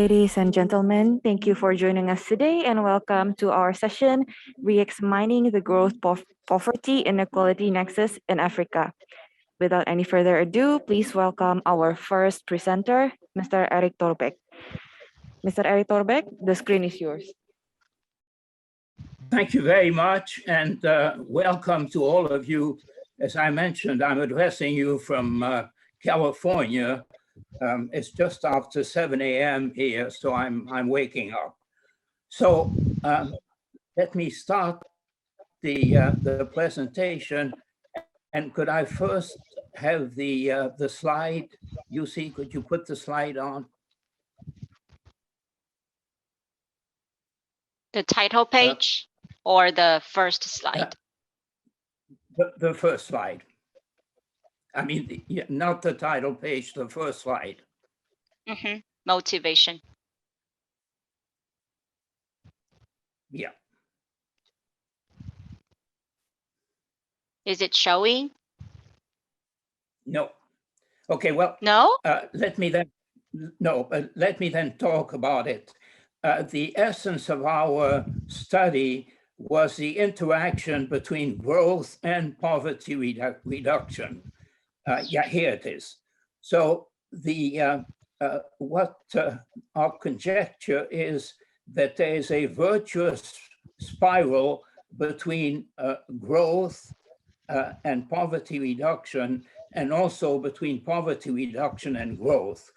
Ladies and gentlemen, thank you for joining us today and welcome to our session, Re-Examining the Growth-Poverty-Inequality Nexus in Africa. Without any further ado, please welcome our first presenter, Mr. Erik Thorbecke. Mr. Erik Thorbecke, the screen is yours. Thank you very much, and welcome to all of you. As I mentioned, I'm addressing you from California. It's just after 7 a.m. here, so I'm waking up. So let me start the presentation. And could I first have the slide? Yusi, could you put the slide on? The title page or the first slide? The first slide. I mean, not the title page, the first slide. Mm-hmm. Motivation. Yeah. Is it showing? No. Okay, well, no. Let me then talk about it. The essence of our study was the interaction between growth and poverty reduction. Yeah, here it is. So what our conjecture is that there is a virtuous spiral between growth and poverty reduction, and also between poverty reduction and growth.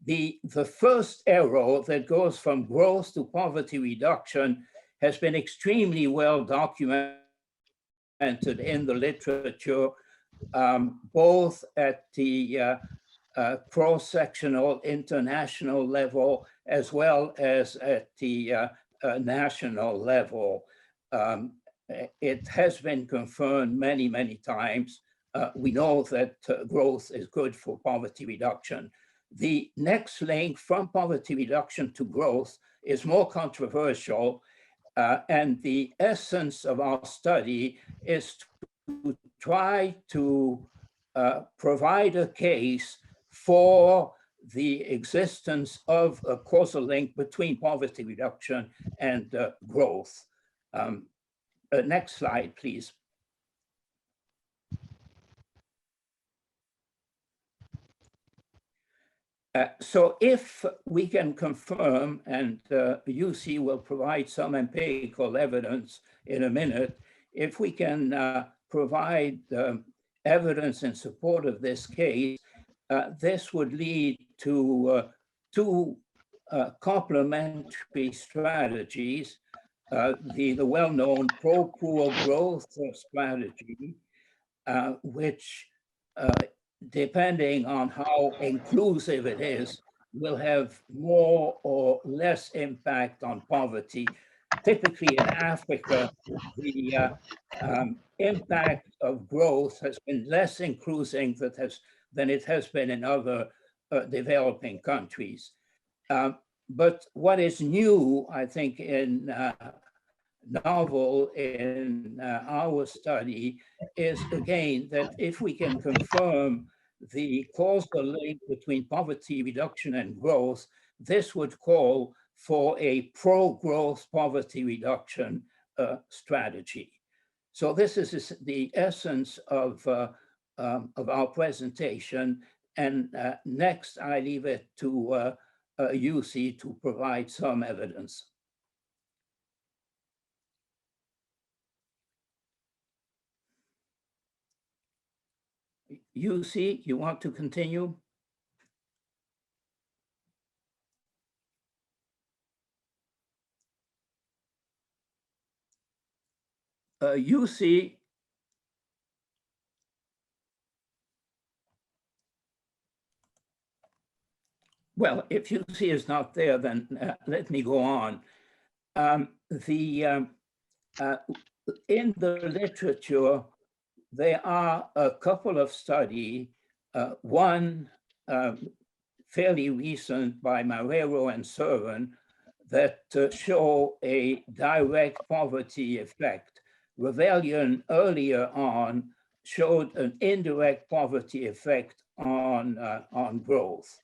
The first arrow that goes from growth to poverty reduction has been extremely well documented in the literature, both at the cross-sectional international level as well as at the national level. It has been confirmed many, many times. We know that growth is good for poverty reduction. The next link from poverty reduction to growth is more controversial, and the essence of our study is to try to provide a case for the existence of a causal link between poverty reduction and growth. Next slide, please. So if we can confirm, and Yusi will provide some empirical evidence in a minute, if we can provide evidence in support of this case, this would lead to two complementary strategies. The well-known pro-poor growth strategy, which, depending on how inclusive it is, will have more or less impact on poverty. Typically in Africa, the impact of growth has been less inclusive than it has been in other developing countries. But what is new, I think, novel in our study is, again, that if we can confirm the causal link between poverty reduction and growth, this would call for a pro-growth poverty reduction strategy. So this is the essence of our presentation. And next, I leave it to Yusi to provide some evidence. Yusi, you want to continue? Yusi. Well, if Yusi is not there, then let me go on. In the literature, there are a couple of studies, one fairly recent by Marrero and Servan, that show a direct poverty effect. Rebellion earlier on showed an indirect poverty effect on growth.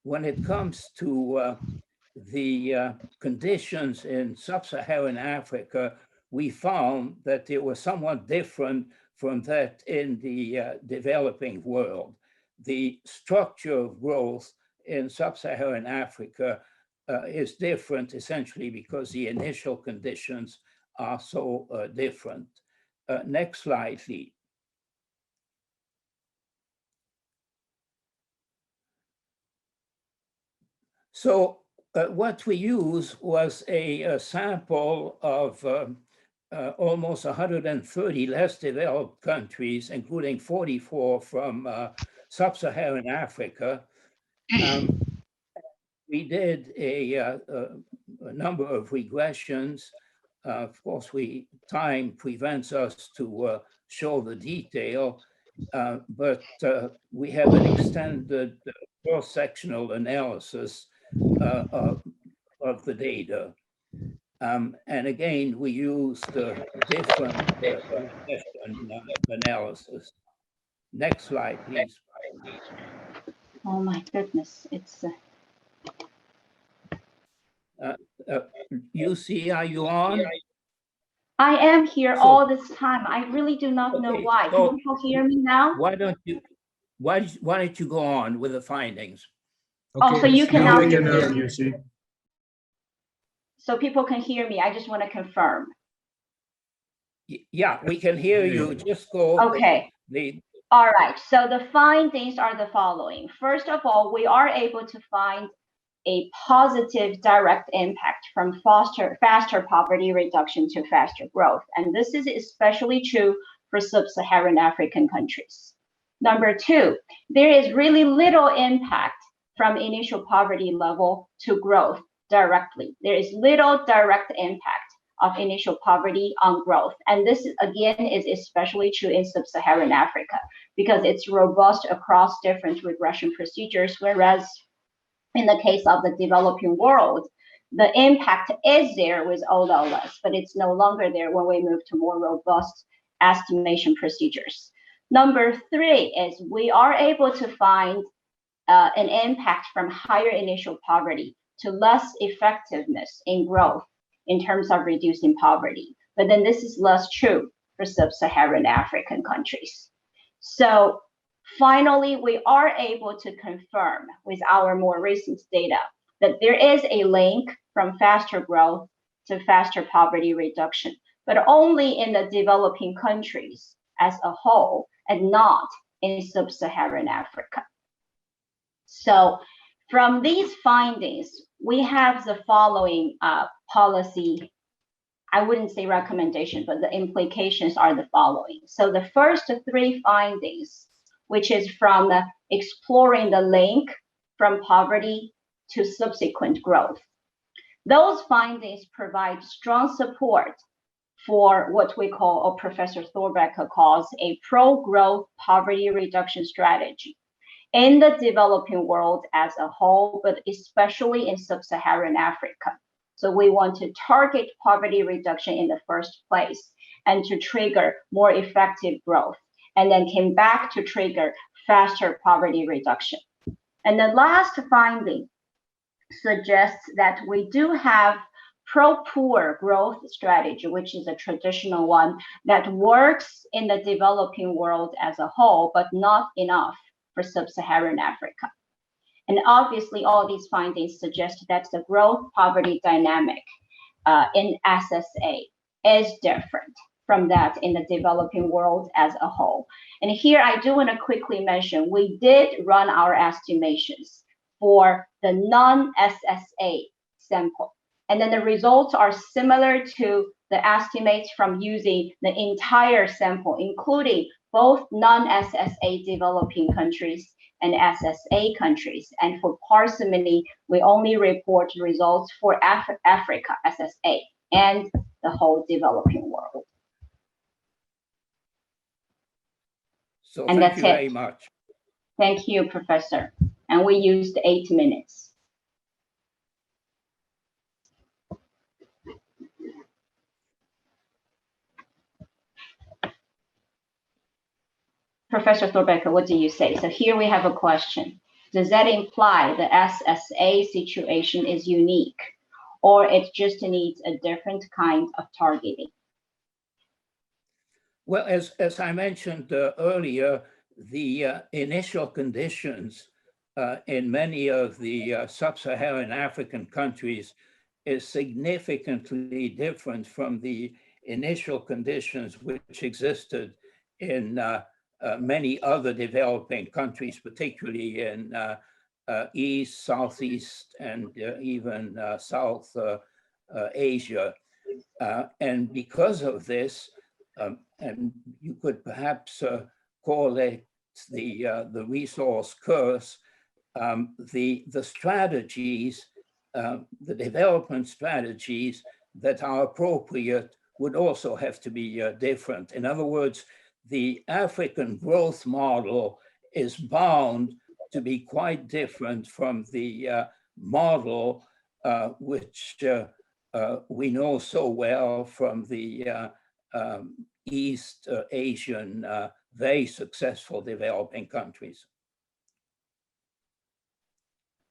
when it comes to the conditions in sub-Saharan Africa, we found that they were somewhat different from that in the developing world. The structure of growth in sub-Saharan Africa is different, essentially because the initial conditions are so different. Next slide, please. So what we used was a sample of almost 130 less developed countries, including 44 from sub-Saharan Africa. We did a number of regressions. Of course, time prevents us to show the detail, but we have an extended cross-sectional analysis of the data. And again, we used different analysis. Next slide, please. Oh my goodness, it's... Yusi, are you on? I am here all this time. I really do not know why. So can people hear me now? Why don't you go on with the findings? Okay, so you now cannot we can hear you, see. So people can hear me. I just want to confirm. Yeah, we can hear you. Just go. Okay. All right. So the findings are the following. First of all, we are able to find a positive direct impact from faster poverty reduction to faster growth. And this is especially true for sub-Saharan African countries. Number two, there is really little impact from initial poverty level to growth directly. There is little direct impact of initial poverty on growth. And this, again, is especially true in sub-Saharan Africa because it's robust across different regression procedures, whereas in the case of the developing world, the impact is there with OLS, but it's no longer there when we move to more robust estimation procedures. Number three is we are able to find an impact from higher initial poverty to less effectiveness in growth in terms of reducing poverty. But then this is less true for sub-Saharan African countries. So finally, we are able to confirm with our more recent data that there is a link from faster growth to faster poverty reduction, but only in the developing countries as a whole and not in sub-Saharan Africa. So from these findings, we have the following policy, I wouldn't say recommendation, but the implications are the following. So the first three findings, which is from exploring the link from poverty to subsequent growth. Those findings provide strong support for what we call, or Professor Thorbecke calls, a pro-growth poverty reduction strategy in the developing world as a whole, but especially in sub-Saharan Africa. So we want to target poverty reduction in the first place and to trigger more effective growth, and then came back to trigger faster poverty reduction. And the last finding suggests that we do have pro-poor growth strategy, which is a traditional one that works in the developing world as a whole, but not enough for sub-Saharan Africa. And obviously, all these findings suggest that the growth poverty dynamic in SSA is different from that in the developing world as a whole. And here I do want to quickly mention, we did run our estimations for the non-SSA sample. And then the results are similar to the estimates from using the entire sample, including both non-SSA developing countries and SSA countries. And for parsimony, we only report results for Africa SSA and the whole developing world. So and thank that's you very it. much. Thank you, Professor. And we used 8 minutes. Professor Thorbecke, what do you say? So here we have a question. Does that imply the SSA situation is unique, or it just needs a different kind of targeting? Well, as I mentioned earlier, the initial conditions in many of the sub-Saharan African countries is significantly different from the initial conditions which existed in many other developing countries, particularly in East, Southeast, and even South Asia. And because of this, and you could perhaps call it the resource curse, the strategies, the development strategies that are appropriate would also have to be different. In other words, the African growth model is bound to be quite different from the model which we know so well from the East Asian, very successful developing countries.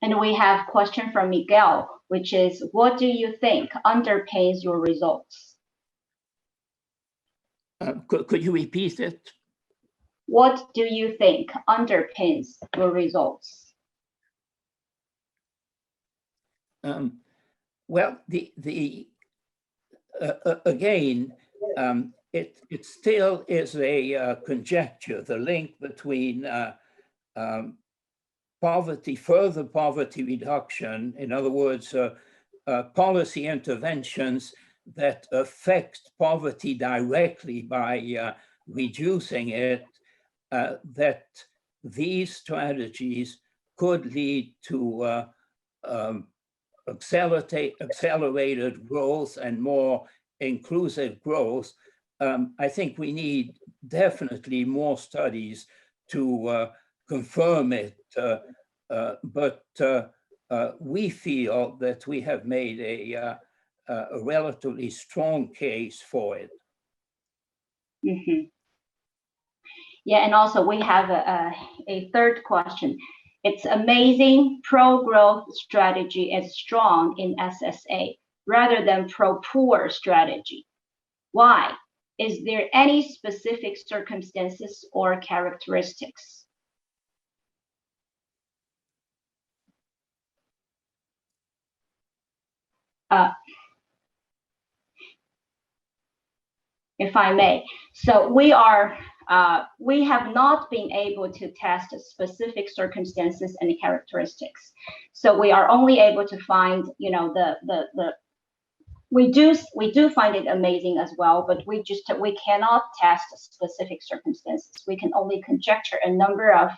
And we have a question from Miguel, which is, what do you think underpins your results? Could you repeat it? What do you think underpins your results? Well, again, it still is a conjecture, the link between further poverty reduction, in other words, policy interventions that affect poverty directly by reducing it, that these strategies could lead to accelerated growth and more inclusive growth. I think we need definitely more studies to confirm it, but we feel that we have made a relatively strong case for it. Mm-hmm. Yeah, and also we have a third question. It's amazing pro-growth strategy is strong in SSA rather than pro-poor strategy. Why? Is there any specific circumstances or characteristics? If I may, so we have not been able to test specific circumstances and characteristics. So we are only able to find, you know, we do find it amazing as well, but we cannot test specific circumstances. We can only conjecture a number of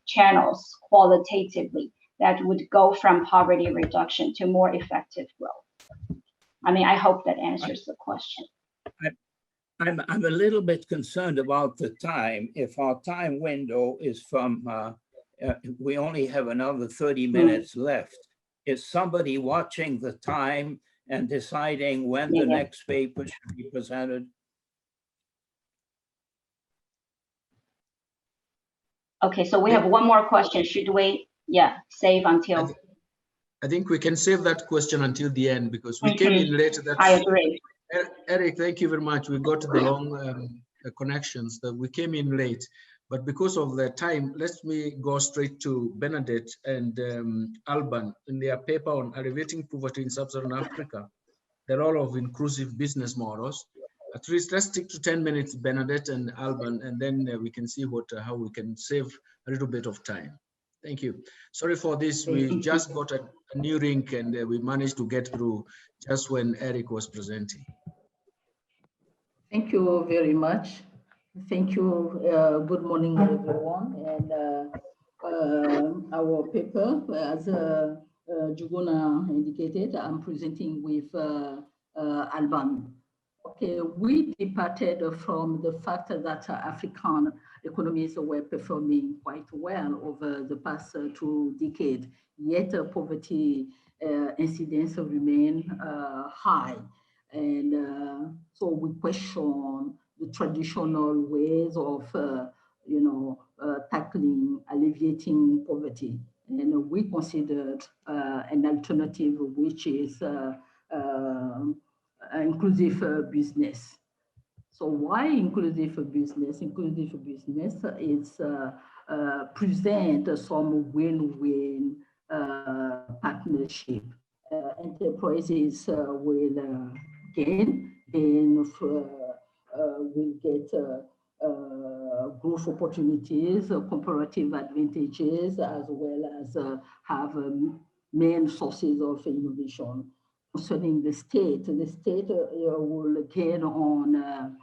channels qualitatively that would go from poverty reduction to more effective growth. I mean, I hope that answers the question. I'm a little bit concerned about the time. If our time window is from, we only have another 30 minutes left. Is somebody watching the time and deciding when the next paper should be presented? Okay, so we have one more question. Should we, save until? I think we can save that question until the end because we came in late. I agree. Erik, thank you very much. We got the long connections that we came in late, but because of the time, let me go straight to Bernadette and Alban in their paper on alleviating poverty in sub-Saharan Africa, the role of inclusive business models. At least let's stick to 10 minutes, Bernadette and Alban, and then we can see how we can save a little bit of time. Thank you. Sorry for this. We just got a new link and we managed to get through just when Erik was presenting. Thank you very much. Thank you. Good morning, everyone. And our paper, as Njuguna indicated, I'm presenting with Alban. Okay, we departed from the fact that African economies were performing quite well over the past 2 decades, yet poverty incidence remain high. And so we question the traditional ways of, tackling, alleviating poverty. And we considered an alternative, which is inclusive business. So why inclusive business? Inclusive business is present some win-win partnership. Enterprises will gain and will get growth opportunities, comparative advantages, as well as have main sources of innovation. Concerning the state will gain on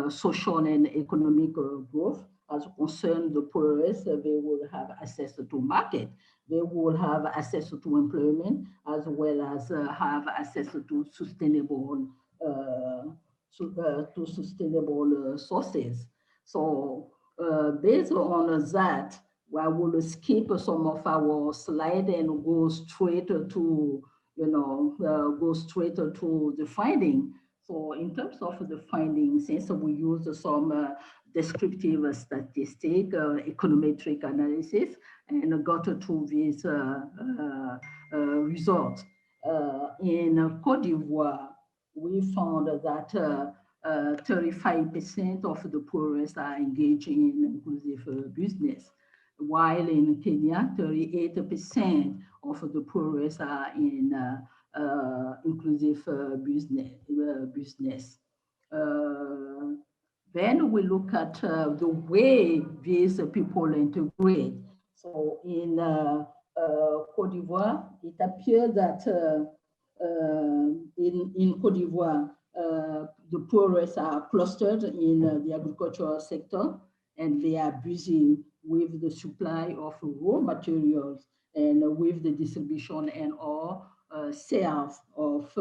social and economic growth. As concerned the poorest, they will have access to market. They will have access to employment, as well as have access to sustainable sources. So based on that, I will skip some of our slide and go straight to, go straight to the finding. So in terms of the findings, since we use some descriptive statistic, econometric analysis, and got to these results. In Cote d'Ivoire, we found that 35% of the poorest are engaging in inclusive business, while in Kenya, 38% of the poorest are in inclusive business. Then we look at the way these people integrate. So in Cote d'Ivoire, it appears that in Cote d'Ivoire, the poorest are clustered in the agricultural sector, and they are busy with the supply of raw materials and with the distribution and or sales of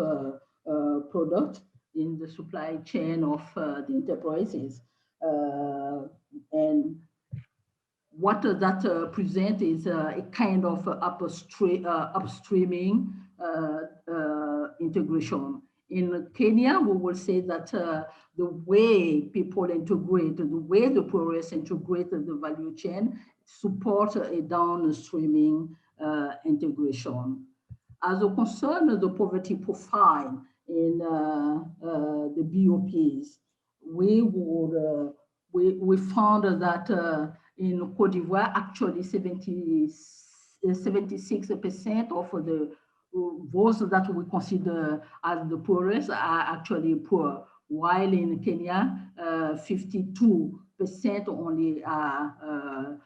products in the supply chain of the enterprises. And what that presents is a kind of upstreaming integration. In Kenya, we will say that the way people integrate, the way the poorest integrate the value chain, support a downstreaming integration. As a concern the poverty profile in the BOPs, we found that in Cote d'Ivoire, actually 76% of those that we consider as the poorest are actually poor, while in Kenya, 52% only are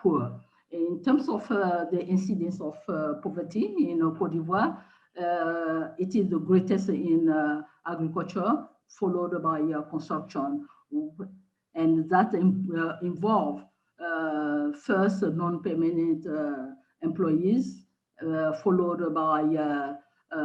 poor. In terms of the incidence of poverty in Cote d'Ivoire, it is the greatest in agriculture, followed by construction. And that involve first non-permanent employees, followed by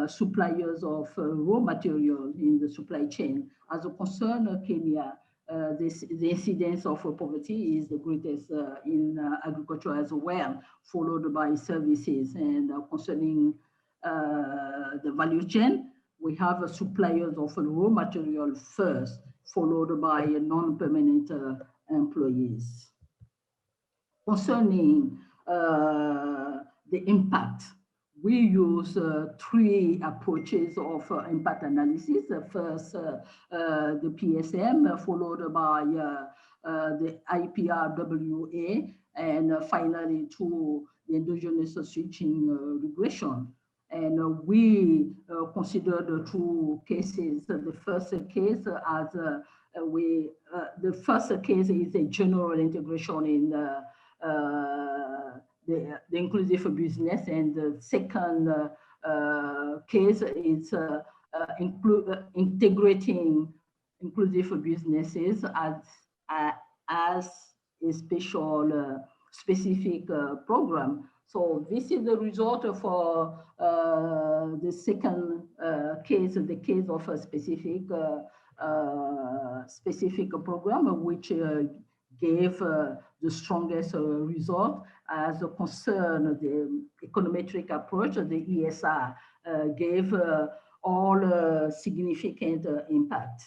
suppliers of raw material in the supply chain. As a concern Kenya, the incidence of poverty is the greatest in agriculture as well, followed by services. And concerning the value chain, we have suppliers of raw material first, followed by non-permanent employees. Concerning the impact, we use three approaches of impact analysis. First, the PSM, followed by the IPRWA, and finally to the endogenous switching regression. And we consider the two cases. The first case as the first case is a general integration in the inclusive business, and the second case is integrating inclusive businesses as a specific program. So this is the result for the second case, the case of a specific program, which gave the strongest result. As a concern the econometric approach, the ESR gave all significant impact.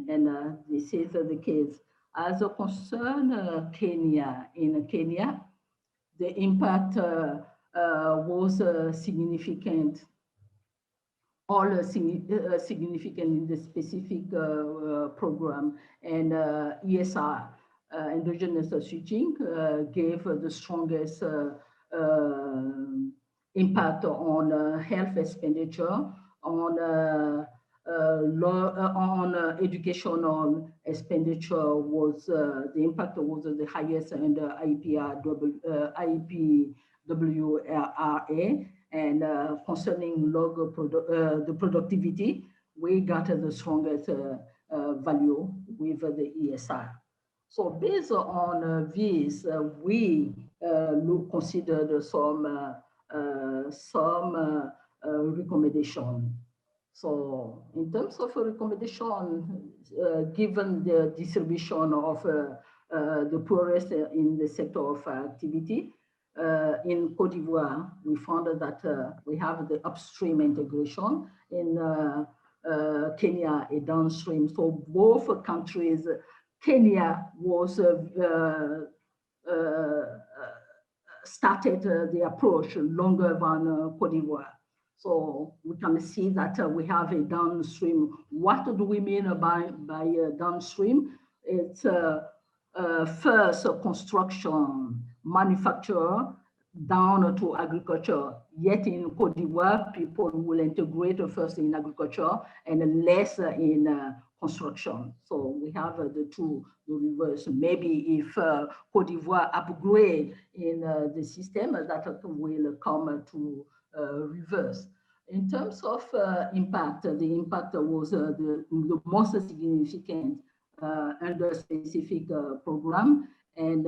And this is the case. As a concern Kenya, in Kenya, the impact was significant, all significant in the specific program, and ESR, endogenous switching, gave the strongest impact on health expenditure, on educational expenditure was the impact was the highest in the IPWRA, and concerning the productivity, we got the strongest value with the ESR. So based on this, we considered some recommendation. So in terms of a recommendation, given the distribution of the poorest in the sector of activity, in Cote d'Ivoire, we found that we have the upstream integration, in Kenya a downstream. So both countries, Kenya was started the approach longer than Cote d'Ivoire. So we can see that we have a downstream. What do we mean by downstream? It's first construction, manufacture, down to agriculture. Yet in Cote d'Ivoire, people will integrate first in agriculture and less in construction. So we have the two, the reverse. Maybe if Cote d'Ivoire upgrade in the system, that will come to reverse. In terms of impact, the impact was the most significant under specific program, and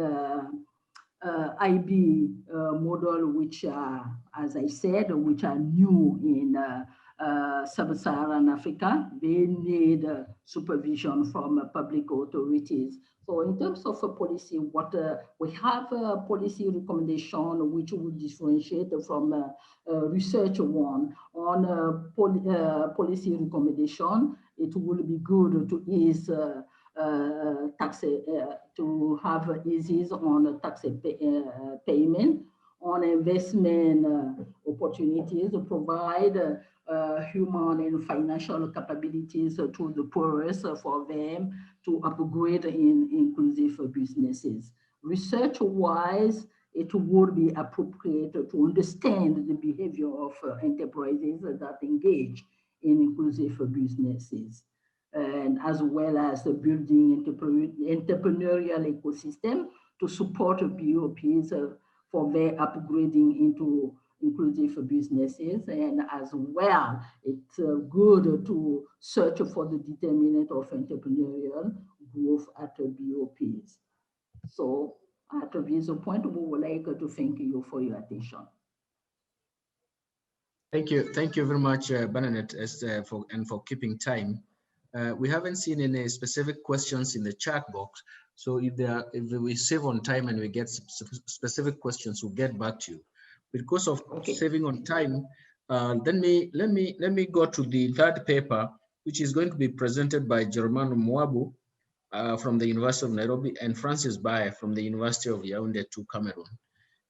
IB model, which are, as I said, which are new in sub-Saharan Africa. They need supervision from public authorities. So in terms of policy, what we have a policy recommendation which would differentiate from research one. On policy recommendation, it will be good to ease tax, to have eases on tax payment, on investment opportunities, provide human and financial capabilities to the poorest for them to upgrade in inclusive businesses. Research-wise, it would be appropriate to understand the behavior of enterprises that engage in inclusive businesses, and as well as building entrepreneurial ecosystem to support BOPs for their upgrading into inclusive businesses. And as well, it's good to search for the determinant of entrepreneurial growth at BOPs. So at this point, we would like to thank you for your attention. Thank you very much, Bernadette, for keeping time. We haven't seen any specific questions in the chat box, so if we save on time and we get specific questions, we'll get back to you. Because of saving on time, let me go to the third paper, which is going to be presented by Germano Mwabu from the University of Nairobi and Francis Baye from the University of Yaounde to Cameroon.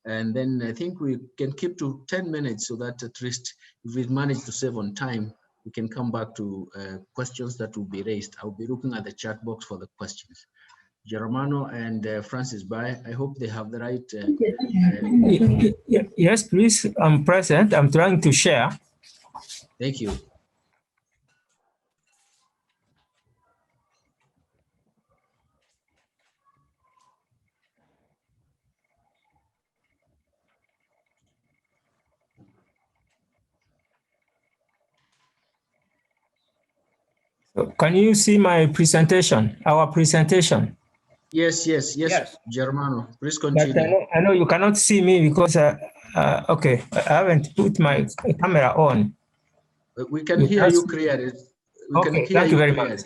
And then I think we can keep to 10 minutes so that at least if we manage to save on time, we can come back to questions that will be raised. I'll be looking at the chat box for the questions. Germano and Francis Baye, I hope they have the right. Yes, please. I'm present. I'm trying to share. Thank you. So can you see my presentation, our presentation? Yes, Germano, please continue. But I know you cannot see me because, okay, I haven't put my camera on. We can hear you clearly. Okay, thank you very much.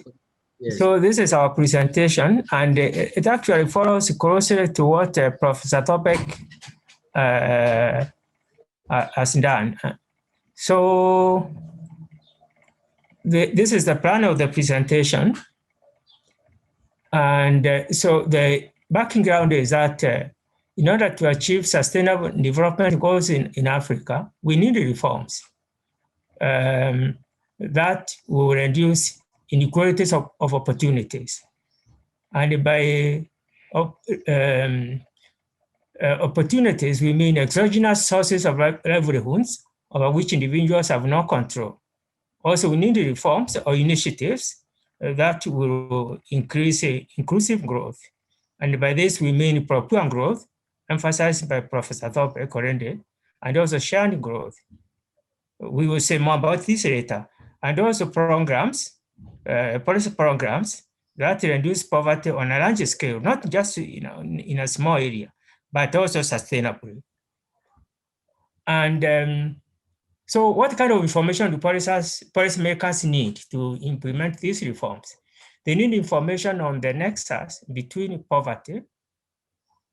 Yes. So this is our presentation, and it actually follows closely to what Professor Thorbecke has done. So this is the plan of the presentation. And so the background is that in order to achieve sustainable development goals in Africa, we need reforms that will reduce inequalities of opportunities. And by opportunities, we mean exogenous sources of livelihoods over which individuals have no control. Also, we need reforms or initiatives that will increase inclusive growth. And by this, we mean proper growth, emphasized by Professor Thorbecke already, and also shared growth. We will say more about this later. And also programs, policy programs that reduce poverty on a large scale, not just in a small area, but also sustainably. And so what kind of information do policymakers need to implement these reforms? They need information on the nexus between poverty,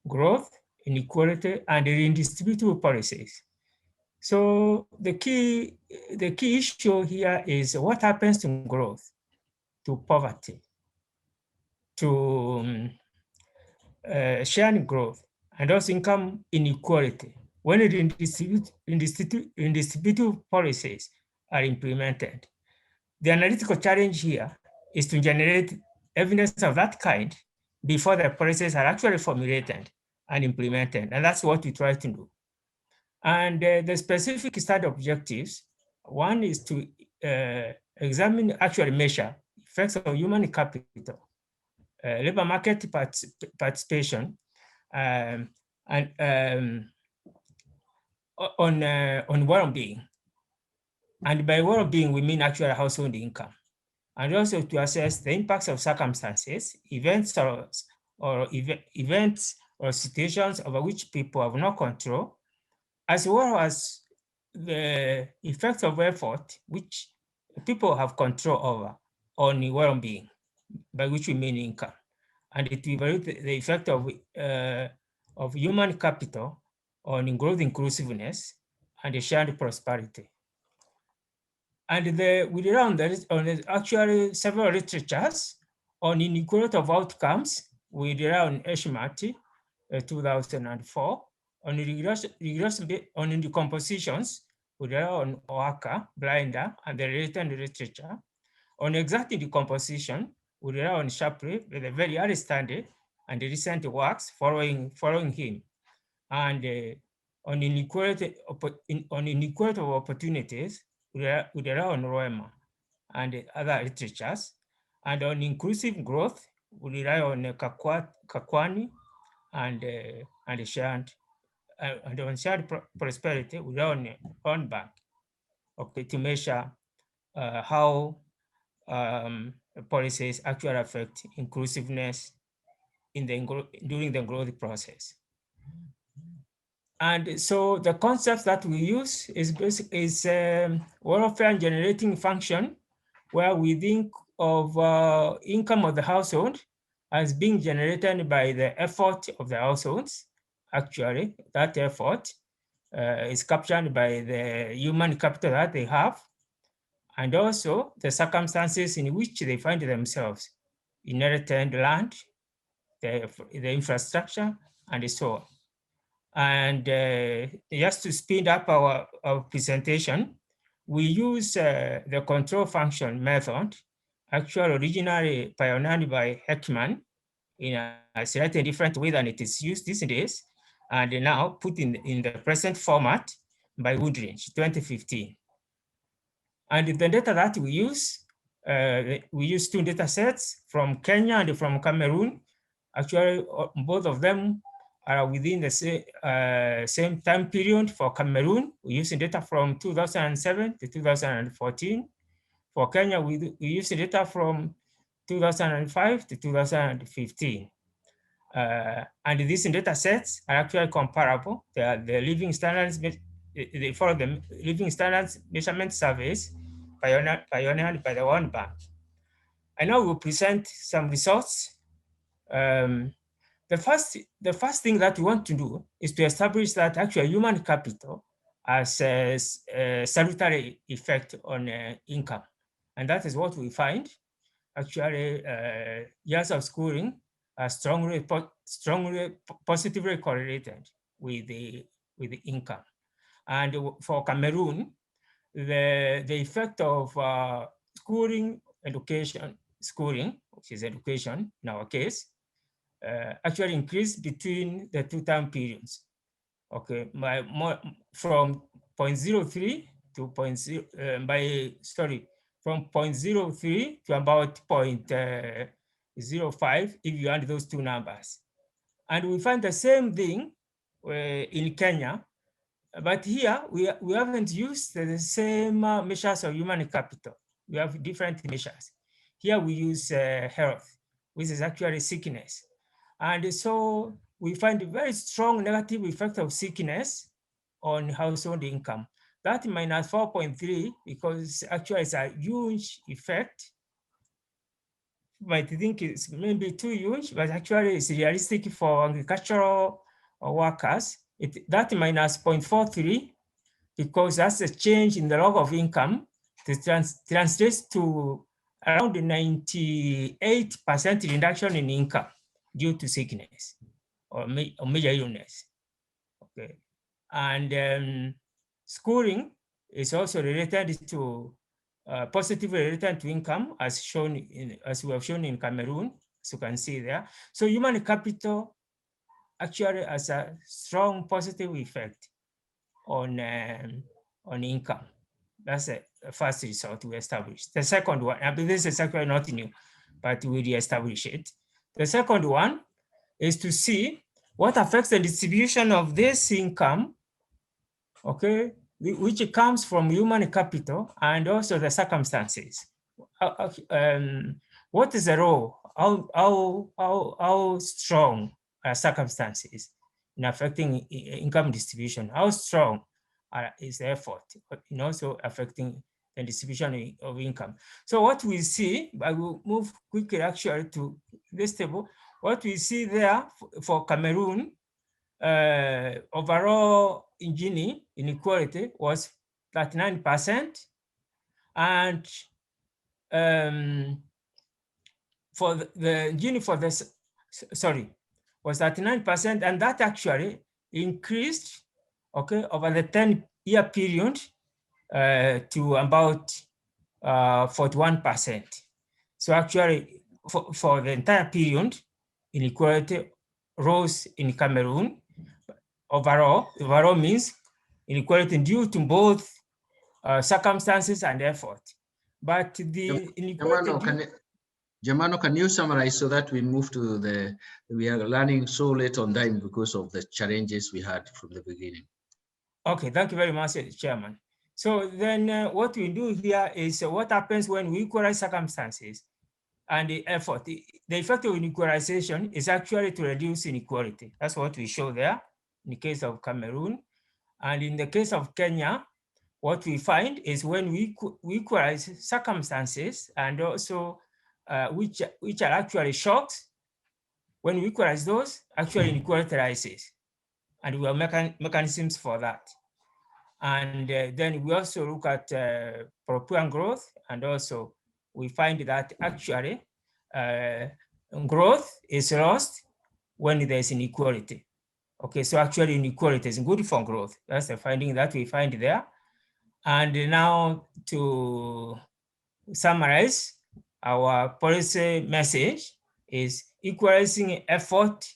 growth, inequality, and redistributive policies. So the key issue here is what happens to growth, to poverty, to sharing growth, and also income inequality when redistributive policies are implemented. The analytical challenge here is to generate evidence of that kind before the policies are actually formulated and implemented, and that's what we try to do. And the specific study objectives, one is to examine, actually measure effects of human capital, labor market participation, and on well-being. And by well-being, we mean actual household income. And also to assess the impacts of circumstances, events or situations over which people have no control, as well as the effects of effort which people have control over on well-being, by which we mean income. And it evaluates the effect of human capital on growth inclusiveness and shared prosperity. And we rely on actually several literatures on inequality of outcomes. We rely on Eshmati, 2004, on the decompositions. We rely on Oaka, Blinder, and the related literature. On exact decomposition, we rely on Shapley with a very early study and the recent works following him. And on inequality of opportunities, we rely on Roema and other literatures. And on inclusive growth, we rely on Kakwani and shared. And on shared prosperity, we rely on Bank, okay, to measure how policies actually affect inclusiveness during the growth process. And so the concept that we use is welfare generating function, where we think of income of the household as being generated by the effort of the households. Actually, that effort is captured by the human capital that they have, and also the circumstances in which they find themselves, inherited land, the infrastructure, and so on. And just to speed up our presentation, we use the control function method, actually originally pioneered by Heckman in a slightly different way than it is used these days, and now put in the present format by Woodridge, 2015. And the data that we use two data sets from Kenya and from Cameroon. Actually, both of them are within the same time period. For Cameroon, we're using data from 2007 to 2014. For Kenya, we use data from 2005 to 2015. And these data sets are actually comparable. They are the living standards, they follow the living standards measurement surveys pioneered by the World Bank. I now will present some results. The first thing that we want to do is to establish that actually human capital has a salutary effect on income. And that is what we find. Actually, years of schooling strongly positively correlated with the income. And for Cameroon, the effect of schooling, which is education in our case, actually increased between the two time periods. Okay, from 0.03 to from 0.03 to about 0.05 if you add those two numbers. And we find the same thing in Kenya, but here we haven't used the same measures of human capital. We have different measures. Here we use health, which is actually sickness. And so we find a very strong negative effect of sickness on household income. That minus 4.3, because actually it's a huge effect. You might think it's maybe too huge, but actually it's realistic for agricultural workers. That minus 0.43, because that's a change in the log of income, it translates to around 98% reduction in income due to sickness or major illness. Okay, and schooling is also related to positively related to income, as we have shown in Cameroon, as you can see there. So human capital actually has a strong positive effect on income. That's the first result we established. The second one, this is actually not new, but we re-establish it. The second one is to see what affects the distribution of this income, okay, which comes from human capital and also the circumstances. What is the role? How strong are circumstances in affecting income distribution? How strong is the effort in also affecting the distribution of income? So what we see, I will move quickly actually to this table. What we see there for Cameroon, overall Gini inequality was 39%, and for the Gini for this, was 39%, and that actually increased, okay, over the 10-year period to about 41%. So actually, for the entire period, inequality rose in Cameroon. Overall means inequality due to both circumstances and effort. But the inequality... Germano, can you summarize so that we move to we are running so late on time because of the challenges we had from the beginning. Okay, thank you very much, Chairman. So then what we do here is what happens when we equalize circumstances and the effort. The effect of equalization is actually to reduce inequality. That's what we show there in the case of Cameroon. And in the case of Kenya, what we find is when we equalize circumstances and also which are actually shocks, when we equalize those, actually inequality rises. And we have mechanisms for that. And then we also look at proper growth, and also we find that actually growth is lost when there's inequality. Okay, so actually inequality is good for growth. That's the finding that we find there. And now to summarize, our policy message is equalizing effort,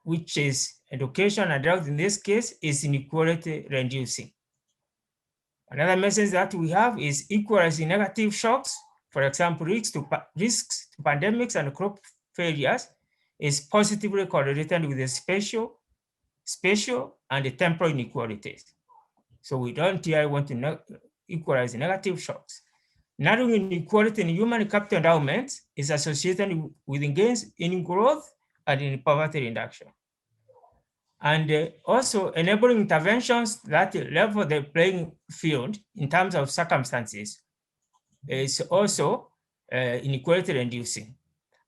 which is education and health in this case, is inequality reducing. Another message that we have is equalizing negative shocks, for example, risks to pandemics and crop failures, is positively correlated with the spatial and temporal inequalities. So we don't here want to equalize negative shocks. Narrowing inequality in human capital endowments is associated with gains in growth and in poverty reduction. And also enabling interventions that level the playing field in terms of circumstances is also inequality reducing,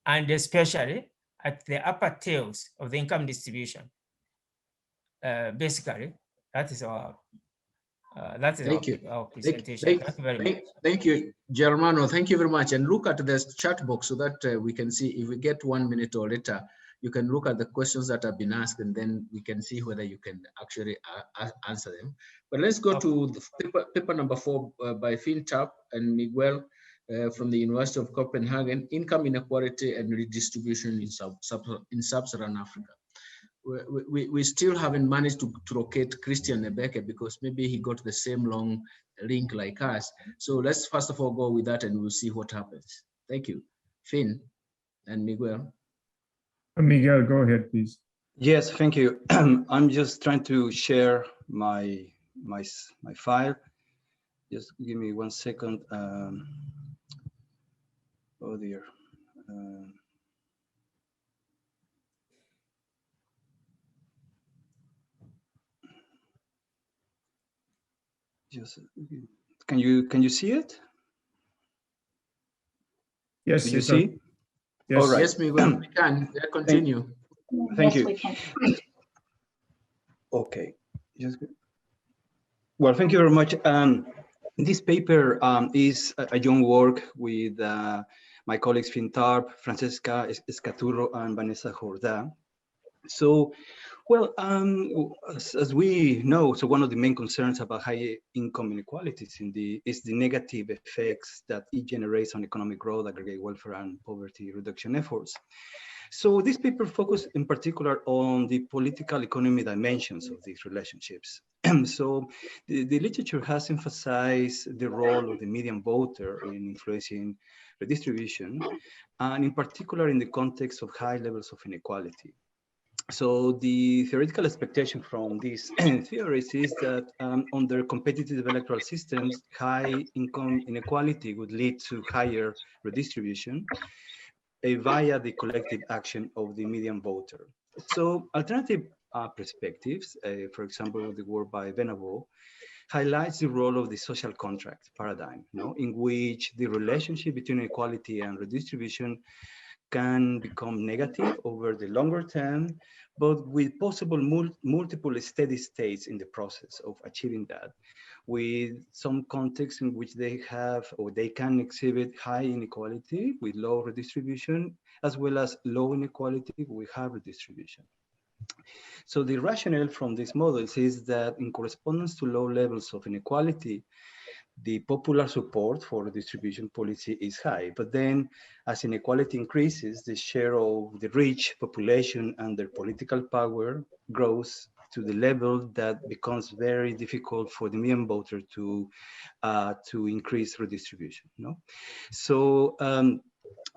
and especially at the upper tails of the income distribution. Basically, that is our That is Thank you. our presentation. Thank you very much. Thank you, Germano. Thank you very much. And look at the chat box so that we can see if we get 1 minute or later, you can look at the questions that have been asked and then we can see whether you can actually answer them. But let's go to the paper number 4 by Tarp and Miguel from the University of Copenhagen, Income Inequality and Redistribution in Sub-Saharan Africa. We still haven't managed to locate Christian Thorbecke because maybe he got the same long link like us. So let's first of all go with that and we'll see what happens. Thank you. Finn and Miguel. Miguel, go ahead, please. Yes, thank you. I'm just trying to share my file. Just give me 1 second. Oh dear. Just can you see it? Yes, do you see? Yes. All right. Yes, Miguel, we can. Yeah, continue. Thank you. We can. Okay. Well, thank you very much. This paper is a joint work with my colleagues Finn Tarp, Francesca Escaturo, and Vanessa Jorda. So, well, as we know, so one of the main concerns about high income inequalities is the negative effects that it generates on economic growth, aggregate welfare, and poverty reduction efforts. So this paper focused in particular on the political economy dimensions of these relationships. So the literature has emphasized the role of the median voter in influencing redistribution, and in particular in the context of high levels of inequality. So the theoretical expectation from these theories is that under competitive electoral systems, high income inequality would lead to higher redistribution via the collective action of the median voter. So alternative perspectives, for example, the work by Venable, highlights the role of the social contract paradigm, in which the relationship between equality and redistribution can become negative over the longer term, but with possible multiple steady states in the process of achieving that, with some contexts in which they have or they can exhibit high inequality with low redistribution, as well as low inequality with high redistribution. So the rationale from these models is that in correspondence to low levels of inequality, the popular support for redistribution policy is high, but then as inequality increases, the share of the rich population and their political power grows to the level that becomes very difficult for the median voter to increase redistribution. So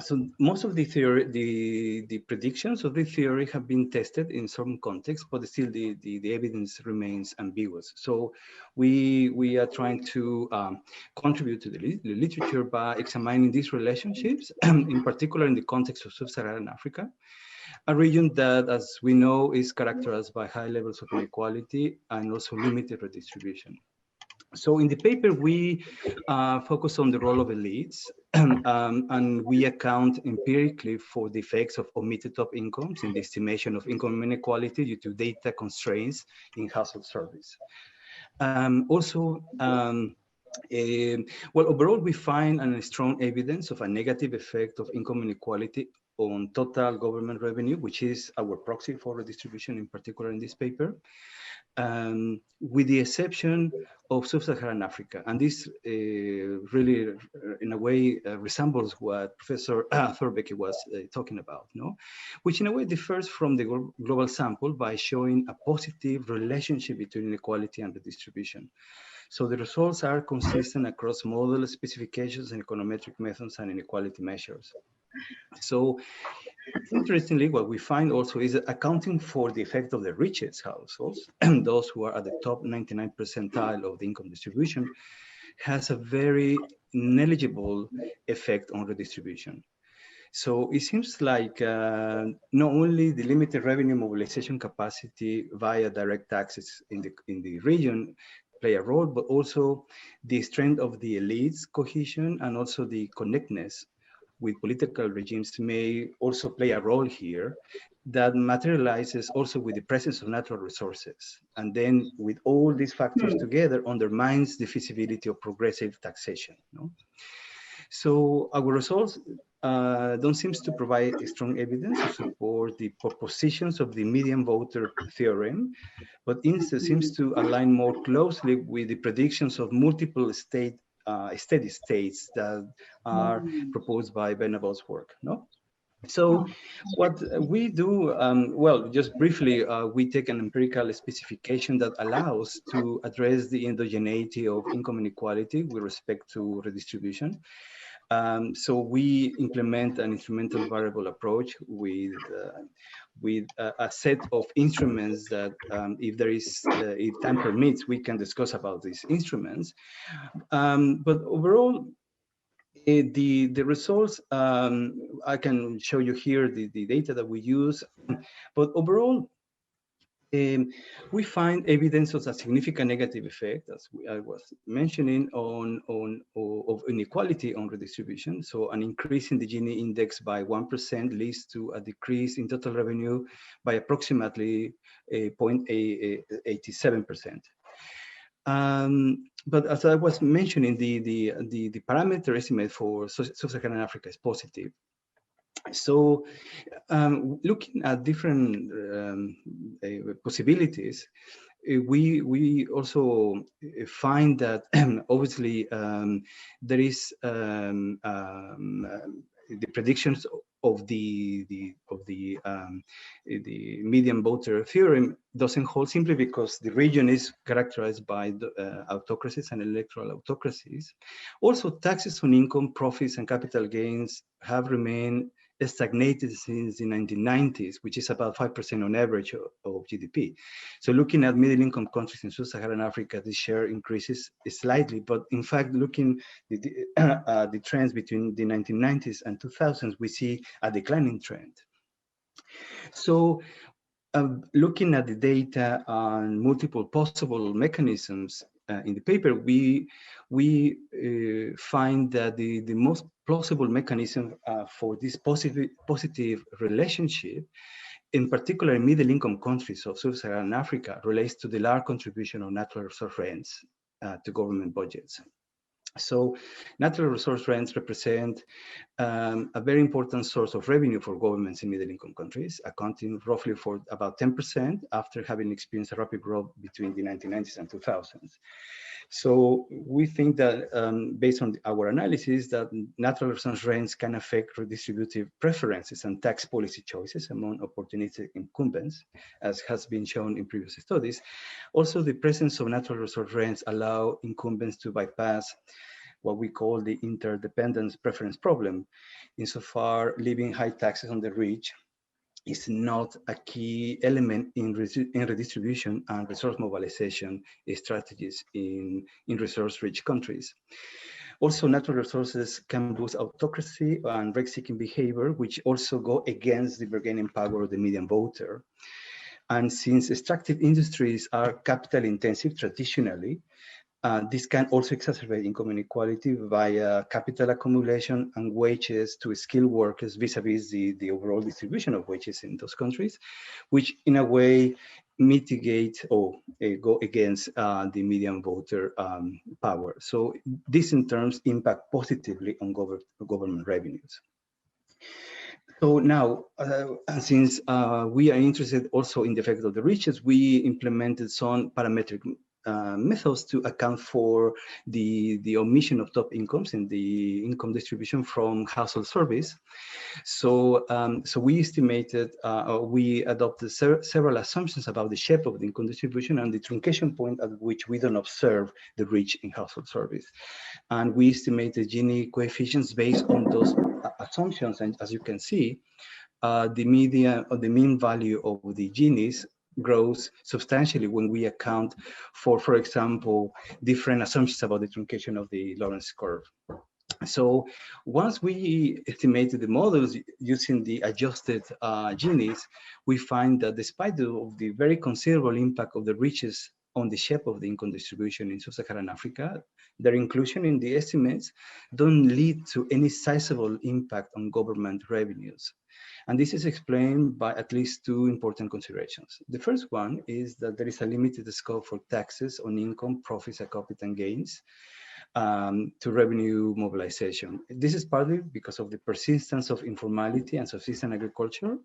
so most of the theory, the predictions of the theory have been tested in some contexts, but still the evidence remains ambiguous. So we are trying to contribute to the literature by examining these relationships, in particular in the context of Sub-Saharan Africa, a region that, as we know, is characterized by high levels of inequality and also limited redistribution. So in the paper, we focus on the role of elites, and we account empirically for the effects of omitted top incomes in the estimation of income inequality due to data constraints in household surveys. Well, overall, we find a strong evidence of a negative effect of income inequality on total government revenue, which is our proxy for redistribution, in particular in this paper. With the exception of Sub-Saharan Africa. And this really, in a way, resembles what Professor Thorbecke was talking about, which in a way differs from the global sample by showing a positive relationship between inequality and redistribution. So the results are consistent across model specifications and econometric methods and inequality measures. So interestingly, what we find also is accounting for the effect of the richest households, those who are at the top 99th percentile of the income distribution, has a very negligible effect on redistribution. So it seems like not only the limited revenue mobilization capacity via direct taxes in the region play a role, but also the strength of the elites' cohesion and also the connectedness with political regimes may also play a role here that materializes also with the presence of natural resources. And then with all these factors together undermines the feasibility of progressive taxation. No? So our results don't seem to provide strong evidence to support the propositions of the median voter theorem, but instead seems to align more closely with the predictions of multiple steady states that are proposed by Bernadette's work. No? So what we do, well, just briefly, we take an empirical specification that allows to address the endogeneity of income inequality with respect to redistribution. So we implement an instrumental variable approach with a set of instruments that, if time permits, we can discuss about these instruments. But overall, the results, I can show you here the data that we use, but overall, we find evidence of a significant negative effect, as I was mentioning, of inequality on redistribution. So an increase in the Gini index by 1% leads to a decrease in total revenue by approximately 0.87%. But as I was mentioning, the parameter estimate for Sub-Saharan Africa is positive. So looking at different possibilities, we also find that obviously there is the predictions of the median voter theorem doesn't hold simply because the region is characterized by autocracies and electoral autocracies. Also, taxes on income, profits, and capital gains have remained stagnated since the 1990s, which is about 5% on average of GDP. So looking at middle-income countries in Sub-Saharan Africa, the share increases slightly, but in fact, looking at the trends between the 1990s and 2000s, we see a declining trend. So looking at the data on multiple possible mechanisms in the paper, we find that the most plausible mechanism for this positive relationship, in particular in middle-income countries of Sub-Saharan Africa, relates to the large contribution of natural resource rents to government budgets. So natural resource rents represent a very important source of revenue for governments in middle-income countries, accounting roughly for about 10% after having experienced a rapid growth between the 1990s and 2000s. So we think that based on our analysis that natural resource rents can affect redistributive preferences and tax policy choices among opportunistic incumbents, as has been shown in previous studies. Also, the presence of natural resource rents allow incumbents to bypass what we call the interdependence preference problem, insofar leaving high taxes on the rich is not a key element in redistribution and resource mobilization strategies in resource-rich countries. Also, natural resources can boost autocracy and rent-seeking behavior, which also go against the bargaining power of the median voter. And since extractive industries are capital-intensive traditionally, this can also exacerbate income inequality via capital accumulation and wages to skilled workers vis-a-vis the overall distribution of wages in those countries, which in a way mitigate or go against the median voter power. So this in turn impact positively on government revenues. So now, since we are interested also in the effect of the riches, we implemented some parametric methods to account for the omission of top incomes in the income distribution from household service. So, so we estimated, we adopted several assumptions about the shape of the income distribution and the truncation point at which we don't observe the rich in household service. And we estimated Gini coefficients based on those assumptions. And as you can see, the median or the mean value of the Ginis grows substantially when we account for example, different assumptions about the truncation of the Lorenz curve. So once we estimated the models using the adjusted Ginis, we find that despite the very considerable impact of the riches on the shape of the income distribution in sub-Saharan Africa, their inclusion in the estimates don't lead to any sizable impact on government revenues. And this is explained by at least two important considerations. The first one is that there is a limited scope for taxes on income, profits, and capital gains to revenue mobilization. This is partly because of the persistence of informality and subsistence agriculture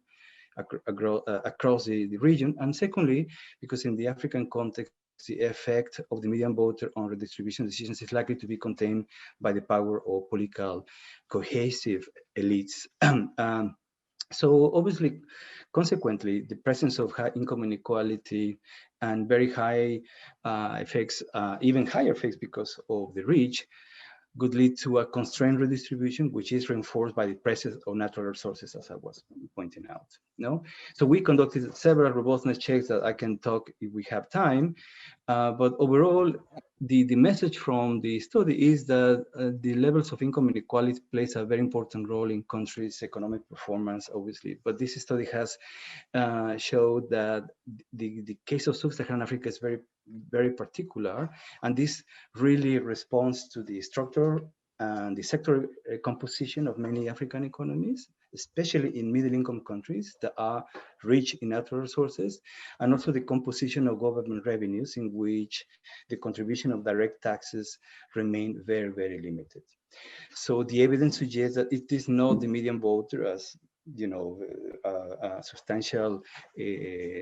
across the region. And secondly, because in the African context, the effect of the median voter on redistribution decisions is likely to be contained by the power of political cohesive elites. So obviously, consequently, the presence of high income inequality and very high effects, even higher effects because of the rich, could lead to a constrained redistribution, which is reinforced by the presence of natural resources, as I was pointing out. No, so we conducted several robustness checks that I can talk if we have time, but overall, the message from the study is that the levels of income inequality plays a very important role in countries' economic performance, obviously. But this study has showed that the case of sub-Saharan Africa is very particular, and this really responds to the structure and the sector composition of many African economies, especially in middle-income countries that are rich in natural resources, and also the composition of government revenues in which the contribution of direct taxes remain very limited. So the evidence suggests that it is not the median voter, as you know, a substantial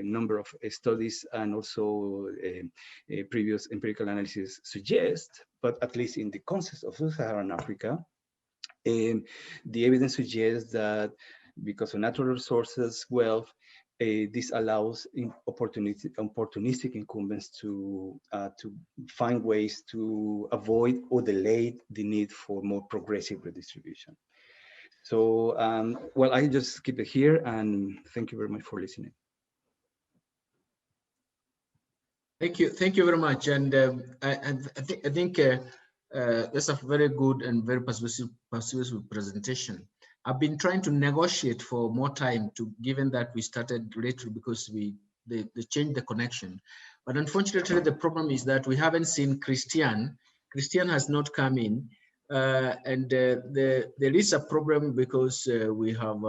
number of studies and also previous empirical analysis suggest, but at least in the context of sub-Saharan Africa, the evidence suggests that because of natural resources, wealth, this allows opportunistic incumbents to find ways to avoid or delay the need for more progressive redistribution. So, well, I just keep it here, and thank you very much for listening. Thank you very much. And I think that's a very good and very persuasive presentation. I've been trying to negotiate for more time, given that we started later because they changed the connection. But unfortunately, the problem is that we haven't seen Christian. Christian has not come in. And there is a problem because we have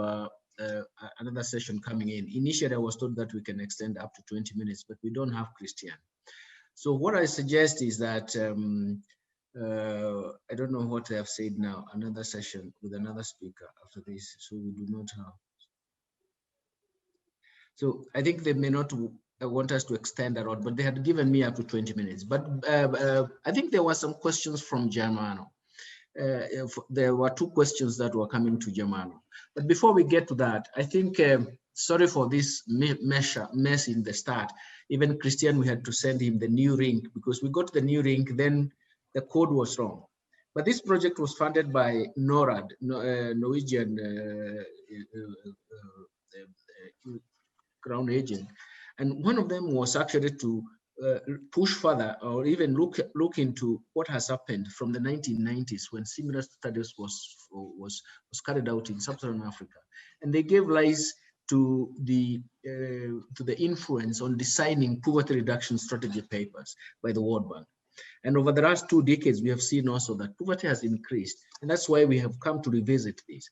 another session coming in. Initially, I was told that we can extend up to 20 minutes, but we don't have Christian. So what I suggest is that, I don't know what they have said now, another session with another speaker after this, so we do not have. So I think they may not want us to extend a lot, but they had given me up to 20 minutes. But I think there were some questions from Germano. There were two questions that were coming to Germano. But before we get to that, I think, sorry for this mess in the start. Even Christian, we had to send him the new link because we got the new link, then the code was wrong. But this project was funded by NORAD, Norwegian Crown Agent. And one of them was actually to push further or even look into what has happened from the 1990s when similar studies was carried out in sub-Saharan Africa, and they gave rise to the influence on designing poverty reduction strategy papers by the World Bank. And over the last 2 decades, we have seen also that poverty has increased, and that's why we have come to revisit this.